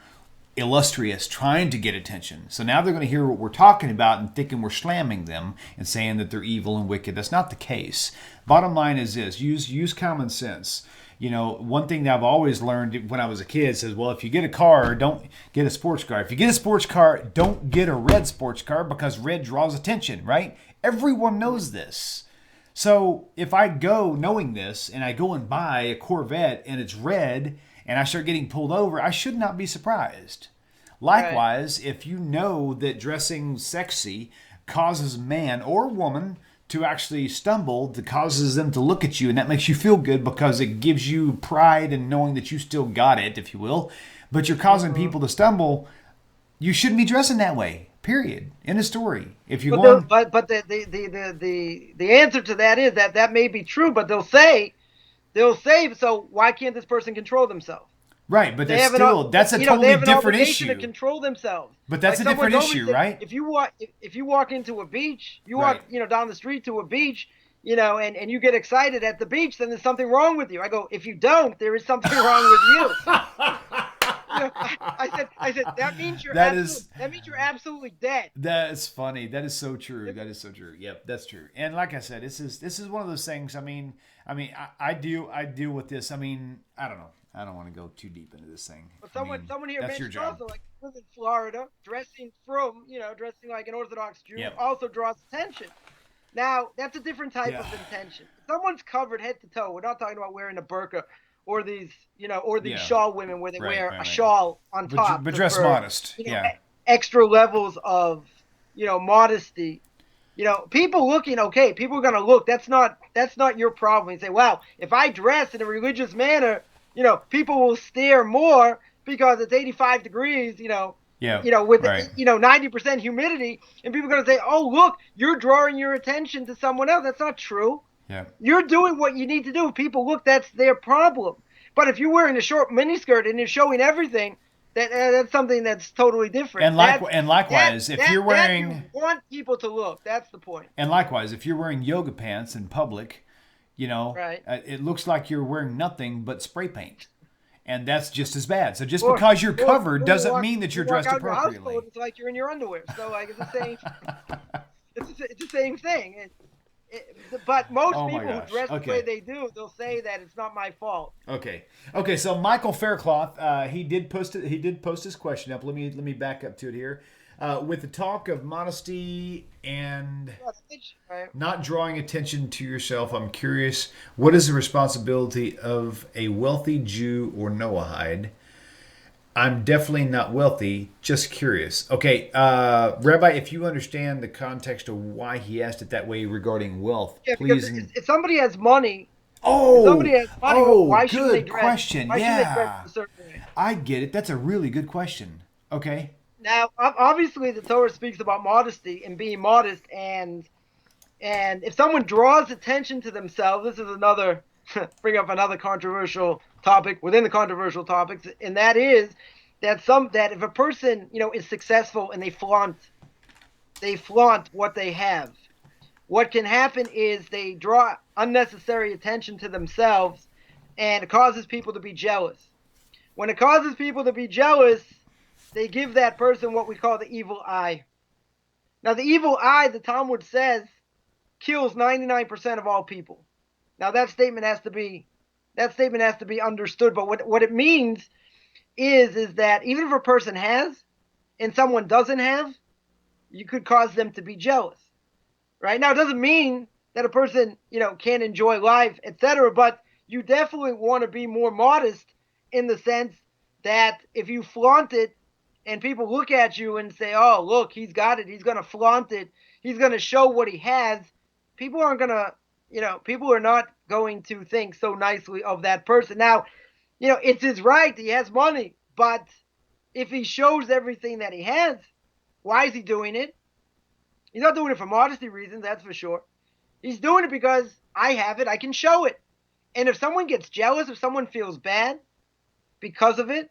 illustrious, trying to get attention. So now they're going to hear what we're talking about and thinking we're slamming them and saying that they're evil and wicked. That's not the case. Bottom line is this: use common sense. You know, one thing that I've always learned when I was a kid says, well, if you get a car, don't get a sports car. If you get a sports car, don't get a red sports car because red draws attention, right? Everyone knows this. So if I go knowing this and I go and buy a Corvette and it's red and I start getting pulled over, I should not be surprised. Likewise, if you know that dressing sexy causes man or woman to actually stumble, that causes them to look at you, and that makes you feel good because it gives you pride in knowing that you still got it, if you will, but you're causing people to stumble, you shouldn't be dressing that way. Period. End of story. If you want, but the answer to that is that may be true, but they'll say, so why can't this person control themselves? Right, but that's a totally different issue. To control themselves. But that's a different issue, right? If you walk into a beach, walk down the street to a beach, and you get excited at the beach, then there's something wrong with you. I go, if you don't, there is something wrong with you. I said that means you're absolutely dead. That's funny. That is so true. That is so true. Yep, that's true. And like I said, this is one of those things. I deal with this. I don't know. I don't want to go too deep into this thing. But someone here mentioned also, like, live in Florida, dressing like an Orthodox Jew also draws attention. Now, that's a different type of intention. If someone's covered head to toe, we're not talking about wearing a burqa or these shawl women where they wear a shawl on top. But dress modest. Extra levels of, modesty. People looking, okay, people are going to look. That's not your problem. You say, wow, if I dress in a religious manner, people will stare more because it's 85 degrees, with 90% humidity, and people are going to say, oh, look, you're drawing your attention to someone else. That's not true. Yeah. You're doing what you need to do. If people look, that's their problem. But if you're wearing a short miniskirt and you're showing everything, that's something that's totally different. And likewise, if you're wearing... You want people to look. That's the point. And likewise, if you're wearing yoga pants in public, it looks like you're wearing nothing but spray paint. And that's just as bad. So just because you're covered doesn't mean that you're dressed appropriately. It's like you're in your underwear. So like it's the same. it's the same thing. But most people who dress the way they do, they'll say that it's not my fault. Okay. So Michael Faircloth, he did post it. He did post his question up. Let me back up to it here. With the talk of modesty and not drawing attention to yourself, I'm curious, what is the responsibility of a wealthy Jew or Noahide? I'm definitely not wealthy, just curious. Okay, Rabbi, if you understand the context of why he asked it that way regarding wealth, please. If somebody has money, why should they dress? Question. Why should they dress a certain way? I get it. That's a really good question. Okay. Now, obviously, the Torah speaks about modesty and being modest, and if someone draws attention to themselves, this is another bring up another controversial topic within the controversial topics, and that is that if a person is successful and they flaunt what they have, what can happen is they draw unnecessary attention to themselves, and it causes people to be jealous. When it causes people to be jealous, they give that person what we call the evil eye. Now, the evil eye, the Talmud says, kills 99% of all people. Now, that statement has to be understood. But what it means is that even if a person has and someone doesn't have, you could cause them to be jealous. Right? Now, it doesn't mean that a person, can't enjoy life, etc. But you definitely want to be more modest in the sense that if you flaunt it, and people look at you and say, oh, look, he's got it. He's going to flaunt it. He's going to show what he has. People are not going to think so nicely of that person. Now, it's his right. He has money. But if he shows everything that he has, why is he doing it? He's not doing it for modesty reasons, that's for sure. He's doing it because I have it. I can show it. And if someone gets jealous, if someone feels bad because of it,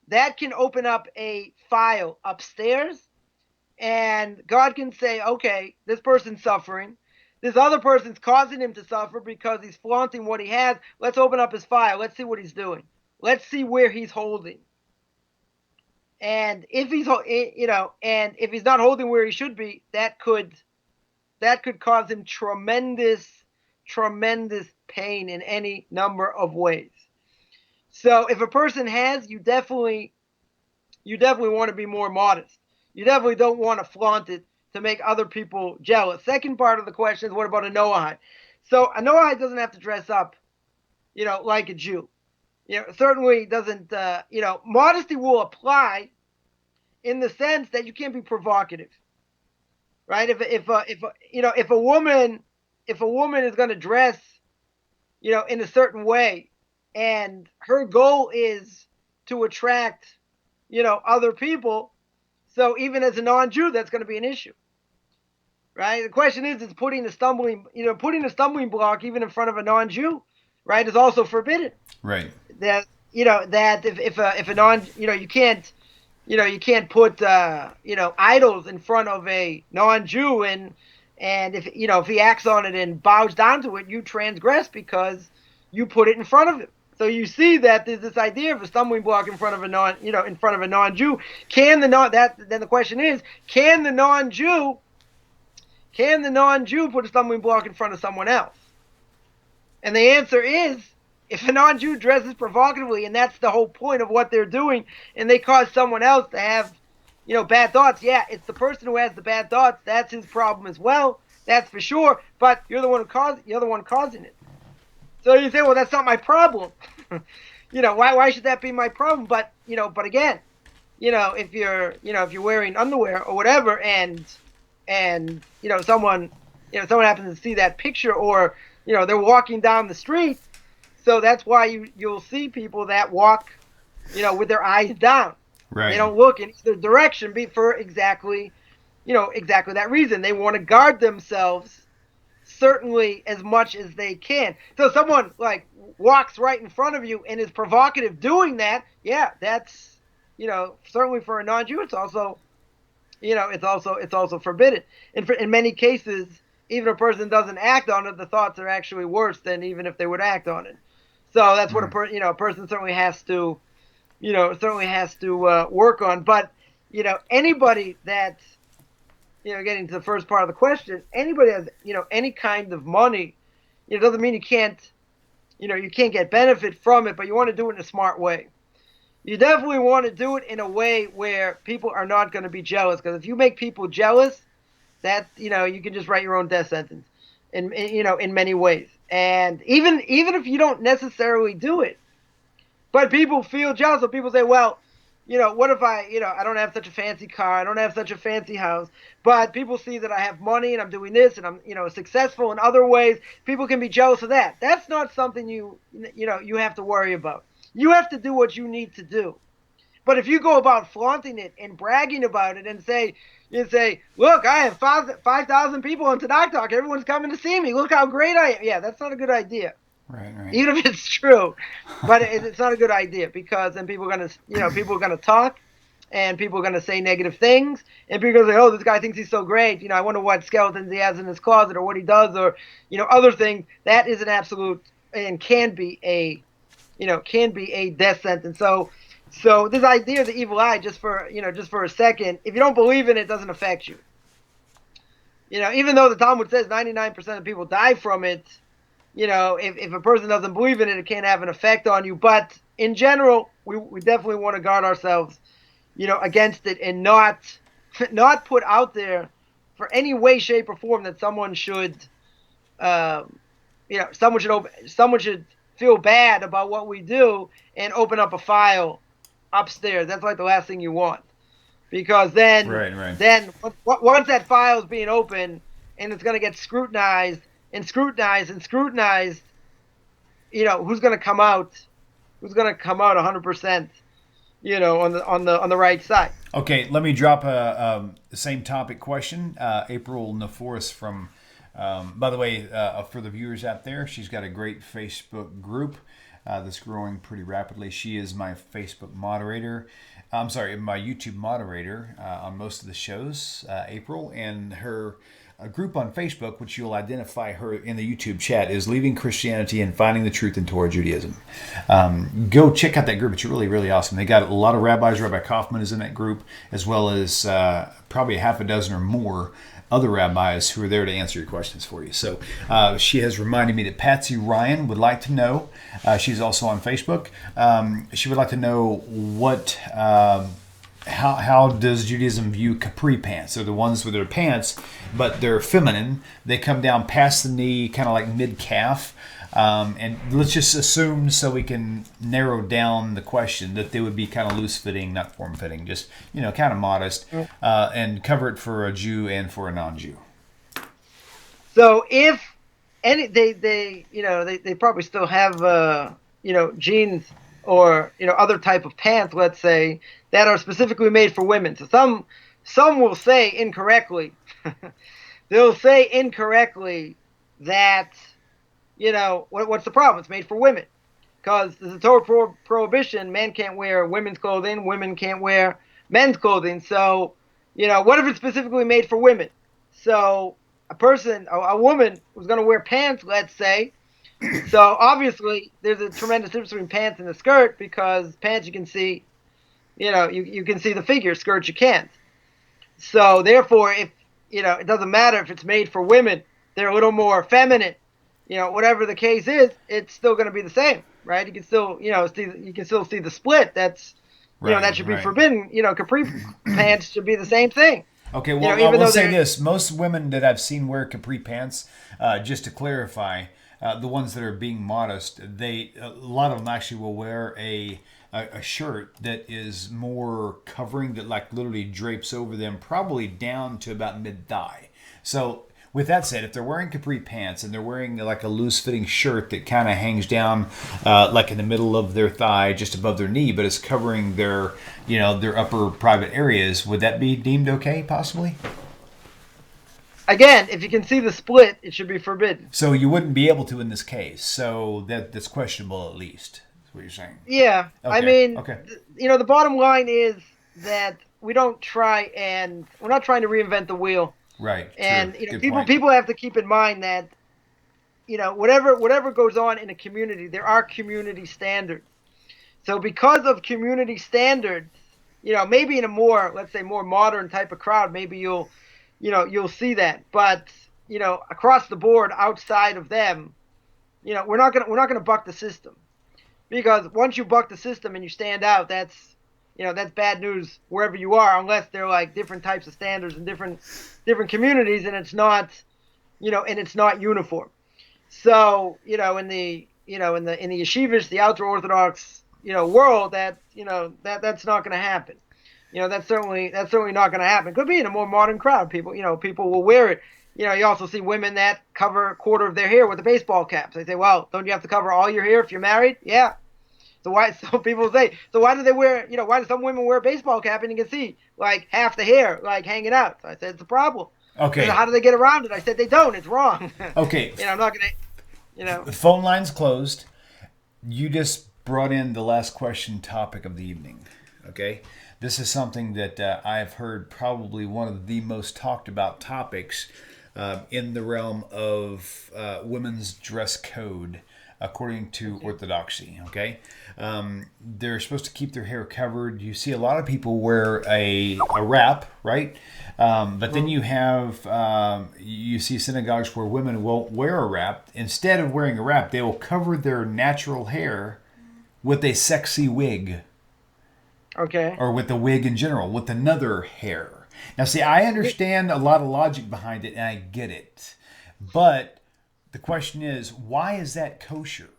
that can open up a file upstairs, and God can say, okay, this person's suffering. This other person's causing him to suffer because he's flaunting what he has. Let's open up his file. Let's see what he's doing. Let's see where he's holding. And if he's, and if he's not holding where he should be, that could cause him tremendous pain in any number of ways. So if a person has, you definitely want to be more modest. You definitely don't want to flaunt it to make other people jealous. Second part of the question is, what about a Noahide? So a Noahide doesn't have to dress up, like a Jew. Certainly doesn't, modesty will apply in the sense that you can't be provocative, right? If a woman is going to dress, in a certain way, and her goal is to attract, other people, so even as a non-Jew, that's going to be an issue, right? The question is putting a stumbling block even in front of a non-Jew, right, is also forbidden. Right. That that if a non, you can't put idols in front of a non-Jew, and if he acts on it and bows down to it, you transgress because you put it in front of him. So you see that there's this idea of a stumbling block in front of a non-Jew. Then the question is, can the non-Jew put a stumbling block in front of someone else? And the answer is, if a non-Jew dresses provocatively, and that's the whole point of what they're doing, and they cause someone else to have, bad thoughts, yeah, it's the person who has the bad thoughts. That's his problem as well. That's for sure. But you're the one causing it. So you say, well, that's not my problem. Why should that be my problem? But again, if you're wearing underwear or whatever, and someone happens to see that picture, or they're walking down the street. So that's why you'll see people that walk, with their eyes down. Right. They don't look in either direction for exactly that reason. They want to guard themselves certainly as much as they can. So someone like walks right in front of you and is provocative doing that, yeah, that's certainly for a non-Jew, it's also forbidden. In many cases, even if a person doesn't act on it, the thoughts are actually worse than even if they would act on it. So that's what a person certainly has to work on. But anybody that getting to the first part of the question, anybody has any kind of money, doesn't mean you can't get benefit from it, but you want to do it in a smart way. You definitely want to do it in a way where people are not going to be jealous, because if you make people jealous, that you can just write your own death sentence in many ways. And even if you don't necessarily do it, but people feel jealous, so people say, well, what if I don't have such a fancy car, I don't have such a fancy house, but people see that I have money and I'm doing this and I'm successful in other ways. People can be jealous of that. That's not something you have to worry about. You have to do what you need to do. But if you go about flaunting it and bragging about it and say, look, I have 5,000 people on TORAH Talk. Everyone's coming to see me. Look how great I am. Yeah, that's not a good idea. Right. Even if it's true, but it's not a good idea, because then people are gonna talk, and people are gonna say negative things, and people are gonna say, oh, this guy thinks he's so great. I wonder what skeletons he has in his closet, or what he does, or other things. That is an absolute and can be a death sentence. So this idea of the evil eye, just for a second, if you don't believe in it, it doesn't affect you. Even though the Talmud says 99% of people die from it, if a person doesn't believe in it, it can't have an effect on you. But in general, we definitely want to guard ourselves, against it, and not put out there for any way, shape, or form that someone should, someone should feel bad about what we do and open up a file upstairs. That's like the last thing you want, because then once that file is being opened, and it's going to get scrutinized, who's going to come out 100%, on the right side. Okay, let me drop the same topic question. April Naforis from, by the way, for the viewers out there, she's got a great Facebook group. that's growing pretty rapidly. She is my Facebook moderator. I'm sorry, my YouTube moderator on most of the shows, April, and her group on Facebook, which you'll identify her in the YouTube chat, is Leaving Christianity and Finding the Truth in Torah Judaism. Go check out that group. It's really, really awesome. They got a lot of rabbis. Rabbi Coffman is in that group, as well as probably half a dozen or more other rabbis who are there to answer your questions for you. So she has reminded me that Patsy Ryan would like to know, she's also on Facebook, she would like to know what, how does Judaism view capri pants? They're the ones with their pants, but they're feminine. They come down past the knee, kind of like mid-calf. And let's just assume, so we can narrow down the question, that they would be kind of loose-fitting, not form-fitting, just, kind of modest, and cover it for a Jew and for a non-Jew. So if any, they probably still have, jeans or, other type of pants, let's say, that are specifically made for women. So some will say incorrectly, they'll say incorrectly that, what's the problem? It's made for women. Because there's a Torah prohibition, men can't wear women's clothing, women can't wear men's clothing. So, what if it's specifically made for women? So a woman who's going to wear pants, let's say, so obviously there's a tremendous difference between pants and a skirt, because pants you can see, you can see the figure, skirts you can't. So therefore, if, it doesn't matter if it's made for women, they're a little more feminine, whatever the case is, it's still going to be the same, right? You can still, you can still see the split. That's, that should be forbidden. Capri pants should be the same thing. Okay, well, I will say this. Most women that I've seen wear capri pants, just to clarify, the ones that are being modest, a lot of them actually will wear a shirt that is more covering, that like literally drapes over them, probably down to about mid-thigh. So with that said, if they're wearing capri pants and they're wearing like a loose-fitting shirt that kind of hangs down like in the middle of their thigh, just above their knee, but it's covering their, their upper private areas, would that be deemed okay, possibly? Again, if you can see the split, it should be forbidden. So you wouldn't be able to in this case. So that's questionable, at least, is what you're saying. Yeah. Okay. I mean, okay. The bottom line is that we're not trying to reinvent the wheel. Right. And true. people have to keep in mind that whatever goes on in a community, there are community standards. So because of community standards, maybe in a more, let's say, more modern type of crowd, maybe you'll see that. But across the board, outside of them, we're not gonna buck the system, because once you buck the system and you stand out, that's bad news wherever you are, unless they're like different types of standards in different communities, and it's not uniform. So in the yeshivish, the ultra orthodox world, that's not going to happen. That's certainly not going to happen. Could be in a more modern crowd. People will wear it. You also see women that cover a quarter of their hair with a baseball cap. So they say, well, don't you have to cover all your hair if you're married? Yeah. So people say, so why do they wear, why do some women wear a baseball cap and you can see like half the hair like hanging out? So I said, it's a problem. Okay. So how do they get around it? I said, they don't. It's wrong. Okay. I'm not going to, The phone line's closed. You just brought in the last question topic of the evening. Okay. This is something that I've heard probably one of the most talked about topics in the realm of women's dress code, according to Orthodoxy. Okay. They're supposed to keep their hair covered. You see a lot of people wear a wrap, right? But then you have, you see synagogues where women won't wear a wrap. Instead of wearing a wrap, they will cover their natural hair with a sexy wig. Okay. Or with the wig in general, with another hair. Now, see, I understand a lot of logic behind it, and I get it. But the question is, why is that kosher?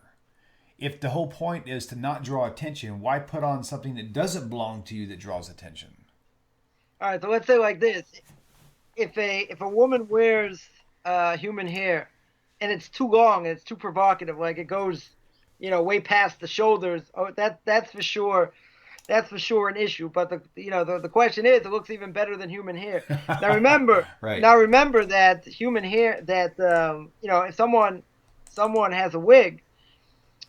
If the whole point is to not draw attention, why put on something that doesn't belong to you that draws attention? All right, so let's say like this. If a woman wears human hair and it's too long and it's too provocative, like it goes, way past the shoulders, that's for sure. That's for sure an issue. But the question is, it looks even better than human hair. Now remember, right. that human hair, that if someone has a wig,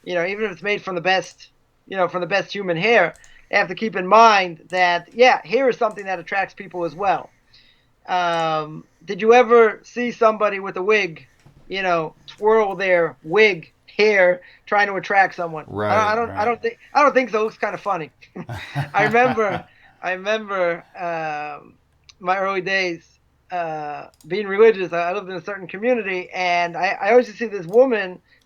even if it's made from the best, from the best human hair, they have to keep in mind that, hair is something that attracts people as well. Did you ever see somebody with a wig, twirl their wig hair trying to attract someone? Right. I don't think so. It looks kind of funny. I remember my early days being religious. I lived in a certain community, and I always just see this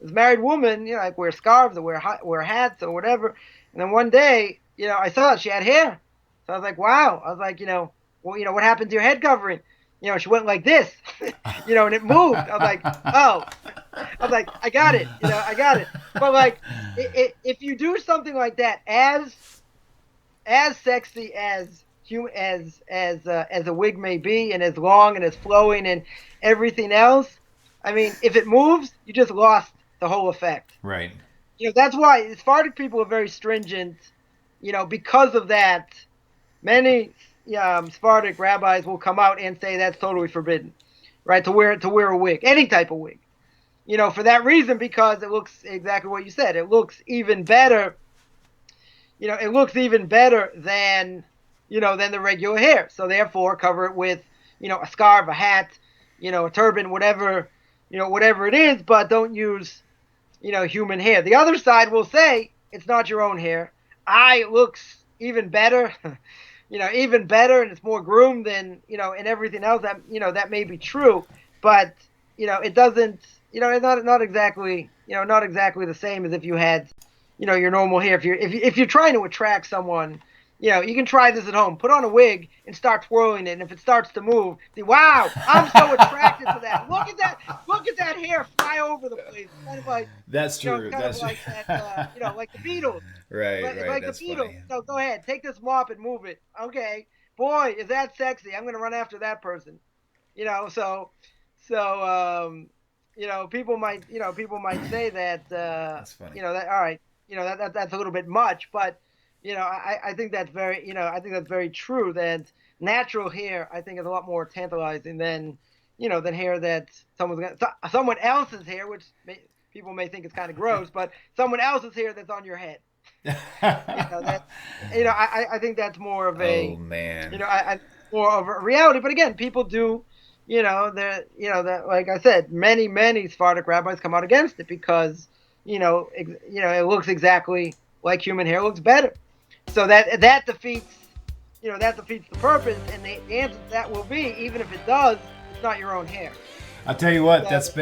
married woman, like wear scarves or wear hats or whatever. And then one day, I saw she had hair. So I was like, wow. I was like, well, what happened to your head covering? She went like this, and it moved. I was like, oh. I was like, I got it. I got it. But like, if you do something like that, as sexy as a wig may be, and as long and as flowing and everything else, I mean, if it moves, you just lost the whole effect. Right. That's why Sephardic people are very stringent. Because of that, many Sephardic rabbis will come out and say that's totally forbidden, right? To wear a wig, any type of wig. For that reason, because it looks exactly what you said. It looks even better. It looks even better than the regular hair. So therefore, cover it with, a scarf, a hat, a turban, whatever it is, but don't use, human hair. The other side will say it's not your own hair. It looks even better, even better, and it's more groomed than, and everything else. That, that may be true, but, it doesn't, it's not exactly, not exactly the same as if you had, your normal hair. If you're trying to attract someone, you can try this at home. Put on a wig and start twirling it, and if it starts to move, see, wow, I'm so attracted to that. Look at that hair fly over the place. Kind of like that's true. Kind that's of like true. that, like the Beatles. Right. Like that's the Beatles. funny. So go ahead, take this mop and move it. Okay, boy, is that sexy? I'm gonna run after that person. People might say that. That's funny. That all right. That's a little bit much, but. I think that's very true. That natural hair, I think, is a lot more tantalizing than hair that someone else's hair, which people may think is kind of gross, but someone else's hair that's on your head. I think that's more of a. Oh man. More of a reality. But again, people do. That like I said, many Sephardic rabbis come out against it because it looks exactly like human hair, looks better. So that defeats the purpose, and the answer to that will be, even if it does, it's not your own hair. I'll tell you what, this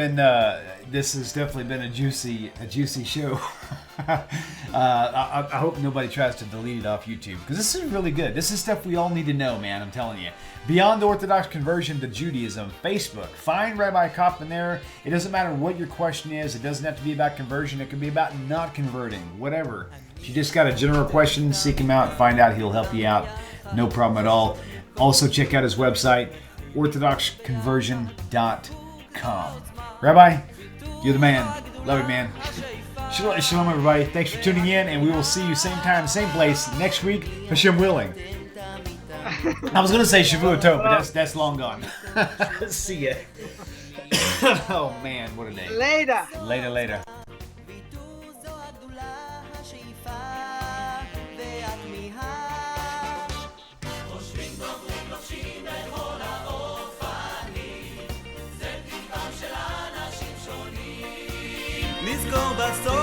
has definitely been a juicy show. I hope nobody tries to delete it off YouTube, because this is really good. This is stuff we all need to know, man. I'm telling you. Beyond Orthodox Conversion to Judaism, Facebook. Find Rabbi Coffman there. It doesn't matter what your question is. It doesn't have to be about conversion. It can be about not converting, whatever. If you just got a general question, seek him out, find out. He'll help you out. No problem at all. Also, check out his website, orthodoxconversion.com. Rabbi, you're the man. Love you, man. Shalom, everybody. Thanks for tuning in, and we will see you same time, same place next week, Hashem willing. I was going to say Shavua Tov, but that's long gone. See ya. Oh, man, what a day. Later. נזכור בסוף